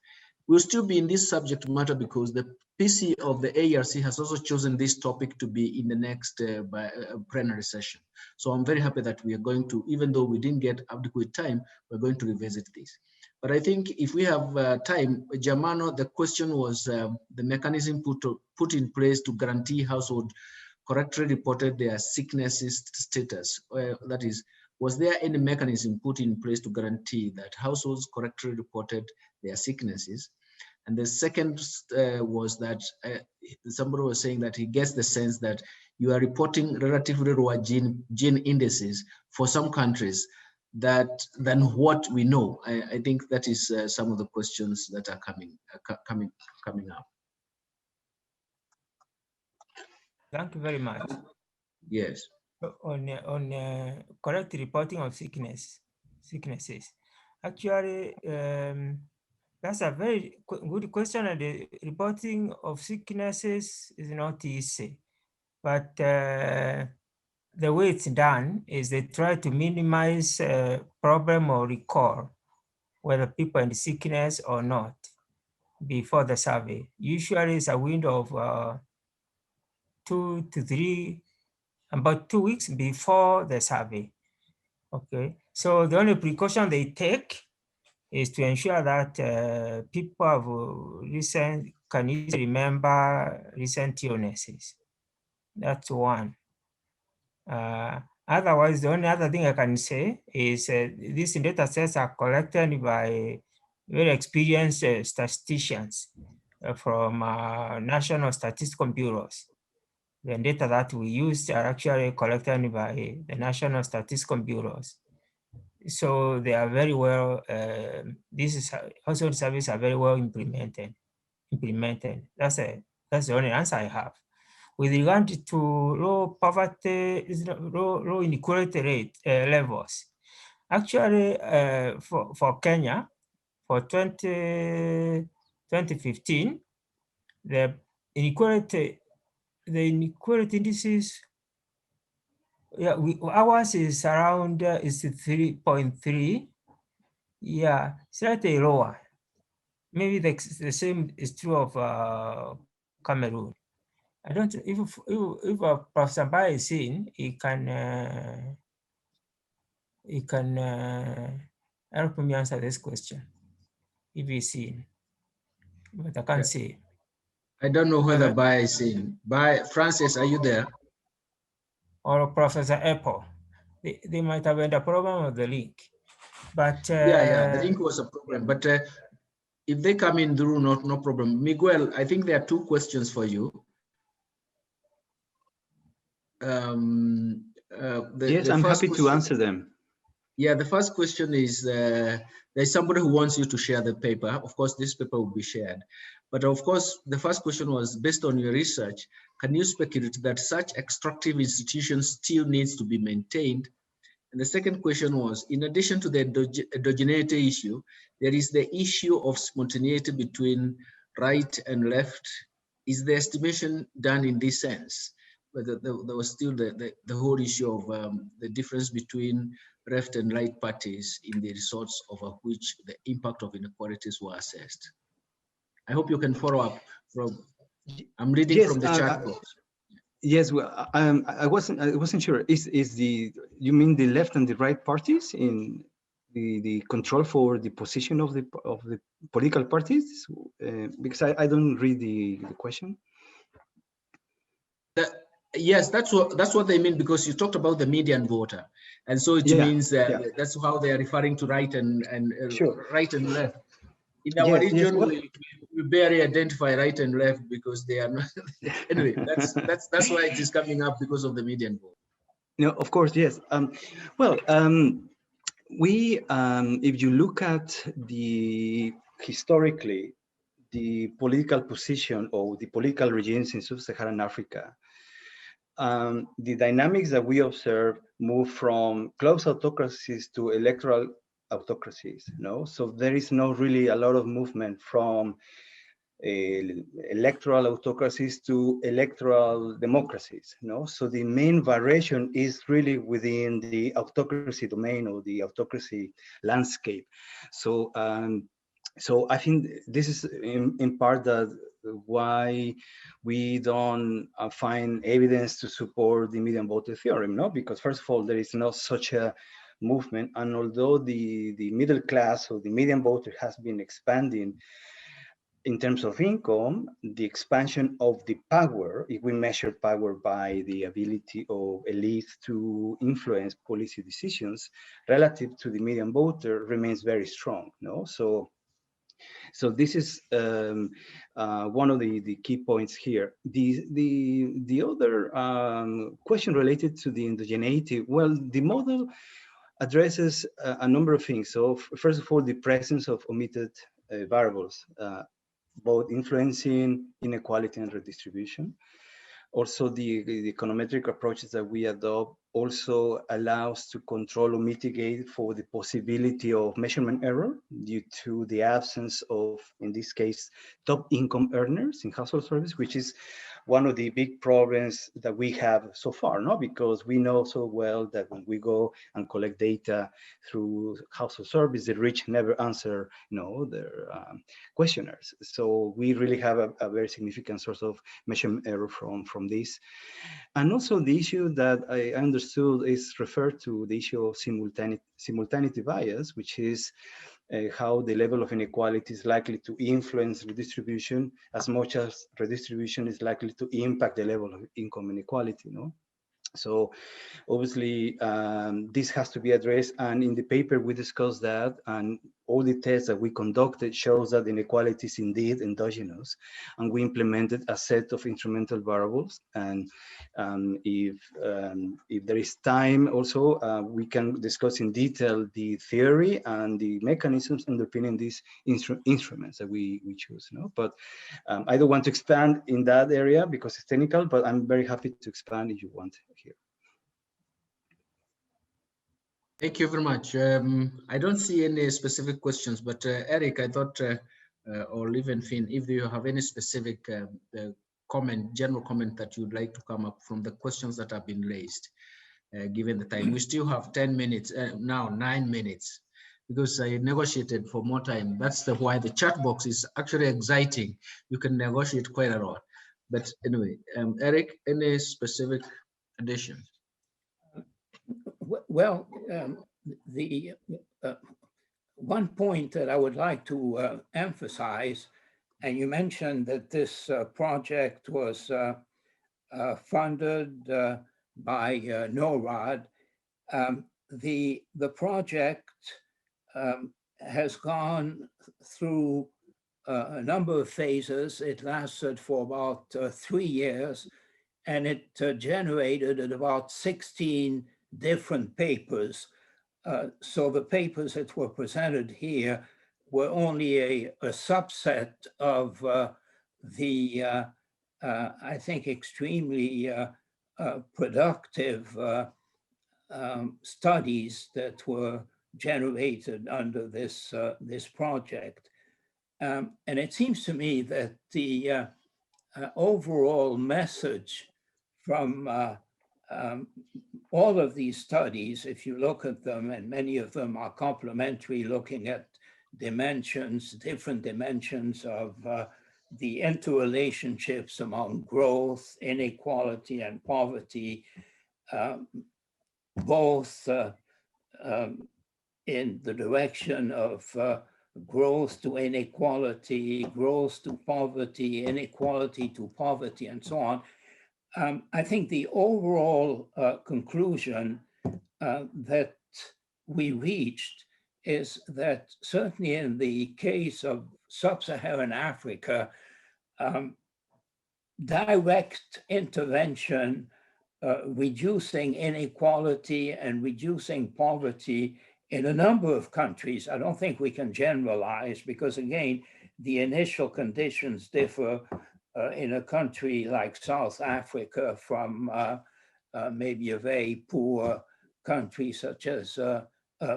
We'll still be in this subject matter because the PC of the AERC has also chosen this topic to be in the next plenary session. So I'm very happy that we are going to, even though we didn't get adequate time, we're going to revisit this. But I think if we have time, Germano, the question was the mechanism put in place to guarantee household correctly reported their sickness status. That is, was there any mechanism put in place to guarantee that households correctly reported their sicknesses? And the second was that somebody was saying that he gets the sense that you are reporting relatively lower gene indices for some countries than what we know. I think that is some of the questions that are coming up. Thank you very much. Yes. On correct reporting of sicknesses. Actually, that's a very good question. And the reporting of sicknesses is not easy, but the way it's done is they try to minimize problem or recall, whether people in sickness or not, before the survey. Usually it's a window of 2 to 3, about 2 weeks before the survey. Okay, so the only precaution they take is to ensure that people have can easily remember recent illnesses. That's one. Otherwise, the only other thing I can say is these data sets are collected by very experienced statisticians from national statistical bureaus. The data that we use are actually collected by the national statistical bureaus. So they are very well, household surveys are very well implemented. That's the only answer I have. With regard to low poverty, low inequality rate levels, actually for Kenya, for 2015, the inequality indices, yeah, ours is around is 3.3. Yeah, slightly lower. Maybe the same is true of Cameroon. I don't. If Professor Baye is in, he can help me answer this question if he's in. But I can't see. I don't know whether Baye is in. Baye, Francis, are you there? Or Professor Apple. They might have had a problem with the link. But yeah, the link was a problem. But if they come in through, no problem. Miguel, I think there are two questions for you. Yes, I'm happy to answer them. Yeah, the first question is, there's somebody who wants you to share the paper. Of course, this paper will be shared. But of course, the first question was, based on your research, can you speculate that such extractive institutions still needs to be maintained? And the second question was, in addition to the endogeneity issue, there is the issue of spontaneity between right and left. Is the estimation done in this sense? Whether there was still the whole issue of the difference between left and right parties in the results over which the impact of inequalities were assessed. I hope you can follow up from, I'm reading from the chat box. Yes, well, I wasn't sure. You mean the left and the right parties in the control for the position of the political parties? Because I don't read the question. Yes, that's what they mean, because you talked about the median voter, and so it means that's how they are referring to right and sure. Right and left. In our region, we barely identify right and left because they are not. Anyway, that's why it is coming up, because of the median vote. No, of course, yes. If you look at historically, the political position or the political regimes in sub-Saharan Africa, the dynamics that we observe move from close autocracies to electoral autocracies. No, so there is not really a lot of movement from electoral autocracies to electoral democracies. No, so the main variation is really within the autocracy domain or the autocracy landscape. So, so I think this is in part why we don't find evidence to support the median voter theorem, no? Because first of all, there is not such a movement, and although the middle class or the median voter has been expanding in terms of income, the expansion of the power, if we measure power by the ability of elites to influence policy decisions relative to the median voter, remains very strong, no? So this is one of the key points here. The other question related to the endogeneity, well, the model addresses a number of things. So first of all, the presence of omitted variables, both influencing inequality and redistribution. Also, the econometric approaches that we adopt also allows to control or mitigate for the possibility of measurement error due to the absence of, in this case, top income earners in household service, which is one of the big problems that we have so far, no? Because we know so well that when we go and collect data through household surveys, the rich never answer, their questionnaires. So we really have a very significant source of measurement error from this. And also the issue that I understood is referred to the issue of simultaneity bias, which is how the level of inequality is likely to influence redistribution as much as redistribution is likely to impact the level of income inequality, So obviously this has to be addressed, and in the paper we discussed that, and all the tests that we conducted shows that inequality is indeed endogenous, and we implemented a set of instrumental variables. And if there is time also, we can discuss in detail the theory and the mechanisms underpinning these instruments that we choose. But I don't want to expand in that area because it's technical, but I'm very happy to expand if you want here. Thank you very much. I don't see any specific questions, but Erik, I thought, or even Finn, if you have any specific general comment that you'd like to come up from the questions that have been raised, given the time. We still have 10 minutes, now 9 minutes, because I negotiated for more time. That's why the chat box is actually exciting. You can negotiate quite a lot. But anyway, Erik, any specific additions? Well, the one point that I would like to emphasize, and you mentioned that this project was funded by NORAD. The project has gone through a number of phases. It lasted for about 3 years, and it generated at about 16 different papers. So the papers that were presented here were only a subset of the, I think, extremely productive studies that were generated under this project. And it seems to me that the overall message from all of these studies, if you look at them, and many of them are complementary, looking at dimensions, different dimensions of the interrelationships among growth, inequality, and poverty, both in the direction of growth to inequality, growth to poverty, inequality to poverty, and so on. I think the overall conclusion that we reached is that certainly in the case of sub-Saharan Africa, direct intervention, reducing inequality and reducing poverty in a number of countries. I don't think we can generalize because, again, the initial conditions differ in a country like South Africa from maybe a very poor country such as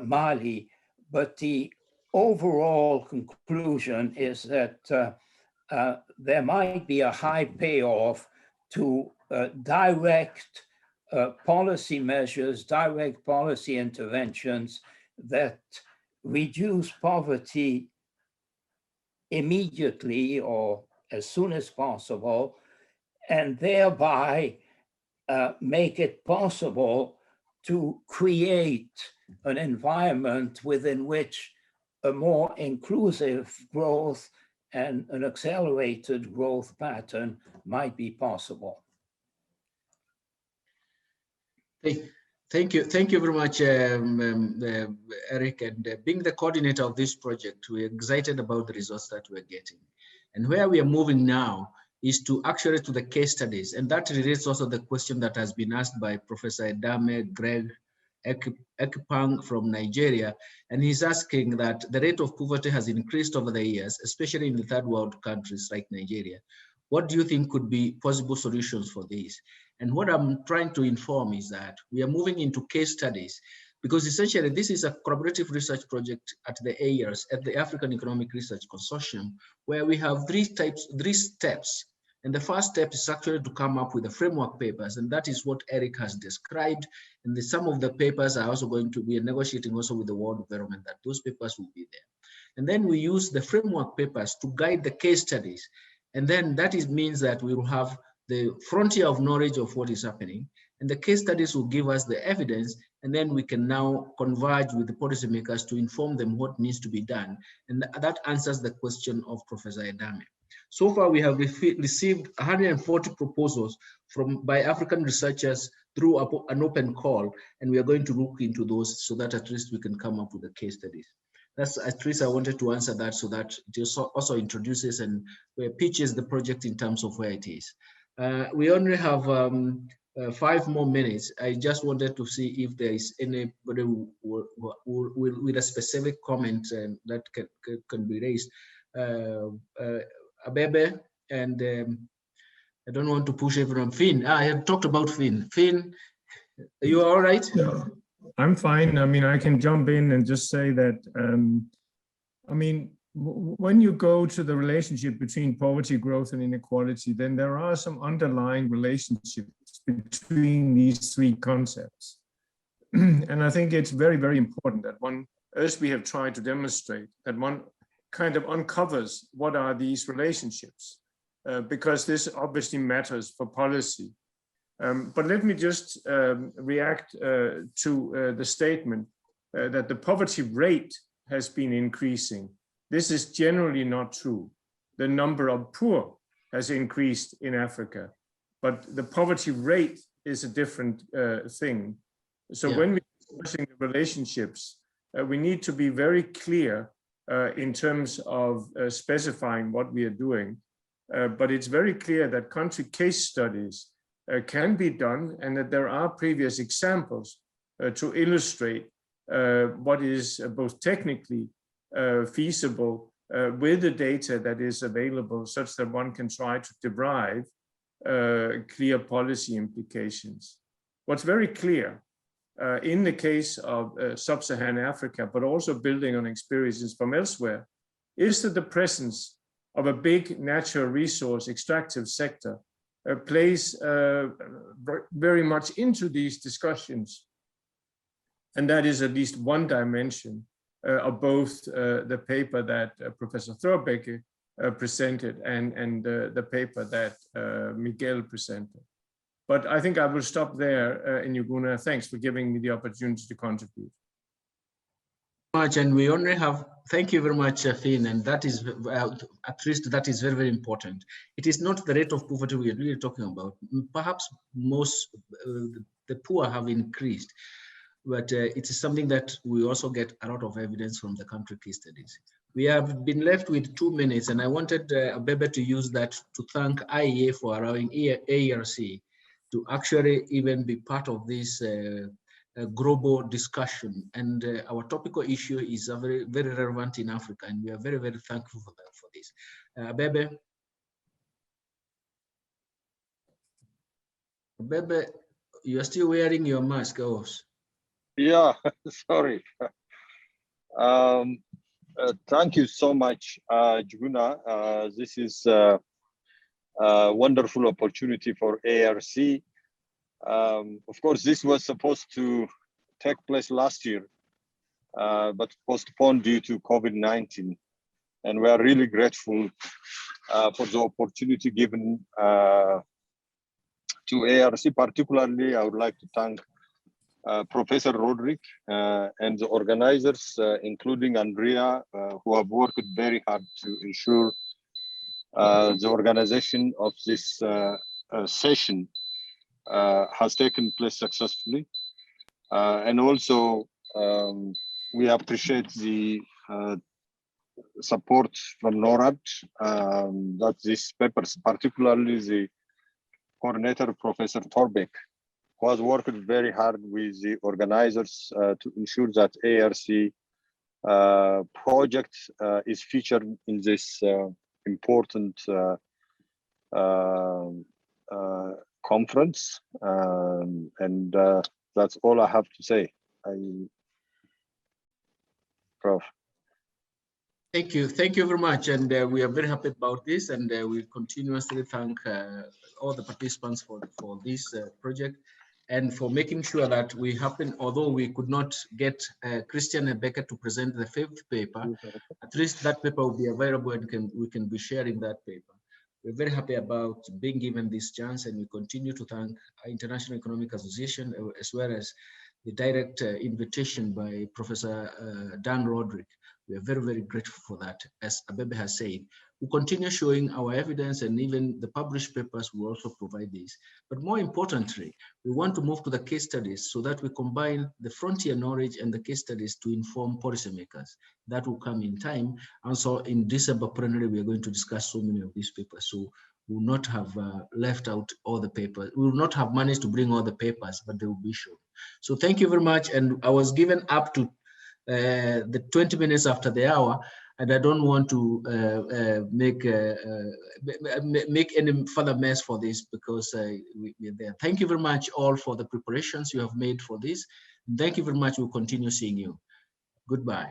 Mali. But the overall conclusion is that there might be a high payoff to direct policy measures, direct policy interventions that reduce poverty immediately or as soon as possible, and thereby make it possible to create an environment within which a more inclusive growth and an accelerated growth pattern might be possible. Thank you very much, Erik. And being the coordinator of this project, we're excited about the results that we're getting. And where we are moving now is to actually to the case studies. And that relates also the question that has been asked by Professor Edame Greg Ekpang from Nigeria. And he's asking that the rate of poverty has increased over the years, especially in the third world countries like Nigeria. What do you think could be possible solutions for this? And what I'm trying to inform is that we are moving into case studies, because essentially this is a collaborative research project at the AERC, at the African Economic Research Consortium, where we have three steps And the first step is actually to come up with the framework papers, and that is what Erik has described. And some of the papers are also going to be negotiating also with the World Environment, that those papers will be there. And then we use the framework papers to guide the case studies. And then that means that we will have the frontier of knowledge of what is happening, and the case studies will give us the evidence, and then we can now converge with the policymakers to inform them what needs to be done. And that answers the question of Professor Edame. So far, we have received 140 proposals by African researchers through an open call, and we are going to look into those so that at least we can come up with the case studies. That's at least I wanted to answer that, so that it also introduces and pitches the project in terms of where it is. We only have 5 more minutes. I just wanted to see if there is anybody with a specific comment that can be raised. Abebe, and I don't want to push everyone. Finn, I have talked about Finn. Finn, are you all right? Yeah, I'm fine. I mean, I can jump in and just say that, I mean, when you go to the relationship between poverty, growth, and inequality, then there are some underlying relationships between these 3 concepts. And I think it's very, very important that one, as we have tried to demonstrate, that one kind of uncovers what are these relationships, because this obviously matters for policy. But let me just react to the statement that the poverty rate has been increasing. This is generally not true. The number of poor has increased in Africa, but the poverty rate is a different thing. So when we're discussing the relationships, we need to be very clear in terms of specifying what we are doing. But it's very clear that country case studies can be done, and that there are previous examples to illustrate what is both technically feasible with the data that is available, such that one can try to derive clear policy implications. What's very clear in the case of sub-Saharan Africa, but also building on experiences from elsewhere, is that the presence of a big natural resource extractive sector plays very much into these discussions. And that is at least one dimension of both the paper that Professor Thorbecke presented and the paper that Miguel presented. But I think I will stop there, Njuguna. Thanks for giving me the opportunity to contribute. Much, and we only have, thank you very much, Finn, and that is, at least that is very, very important. It is not the rate of poverty we are really talking about. Perhaps most, the poor have increased, but it is something that we also get a lot of evidence from the country case studies. We have been left with 2 minutes, and I wanted Abebe to use that to thank IEA for allowing AERC to actually even be part of this global discussion. And our topical issue is very, very relevant in Africa, and we are very, very thankful for that, for this. Abebe, you are still wearing your mask, oh. Yeah, sorry. Thank you so much, Njuguna. This is a wonderful opportunity for AERC. Of course, this was supposed to take place last year, but postponed due to COVID-19. And we are really grateful for the opportunity given to AERC. Particularly, I would like to thank Professor Roderick and the organizers, including Andrea, who have worked very hard to ensure the organization of this session has taken place successfully. And also, we appreciate the support from NORAD that these papers, particularly the coordinator, Professor Thorbecke, who has worked very hard with the organizers to ensure that AERC project is featured in this important conference. And that's all I have to say. Prof. Thank you very much, and we are very happy about this, and we continuously thank all the participants for this project, and for making sure that we happen, although we could not get Christian and Becker to present the fifth paper, at least that paper will be available and we can be sharing that paper. We're very happy about being given this chance, and we continue to thank International Economic Association, as well as the direct invitation by Professor Dan Roderick. We are very, very grateful for that. As Abebe has said, we continue showing our evidence, and even the published papers will also provide this. But more importantly, we want to move to the case studies so that we combine the frontier knowledge and the case studies to inform policymakers. That will come in time. And so in December plenary, we are going to discuss so many of these papers. So we will not have left out all the papers. We will not have managed to bring all the papers, but they will be shown. So thank you very much. And I was given up to the 20 minutes after the hour, and I don't want to make any further mess for this, because we're there. Thank you very much all for the preparations you have made for this. Thank you very much. We'll continue seeing you. Goodbye.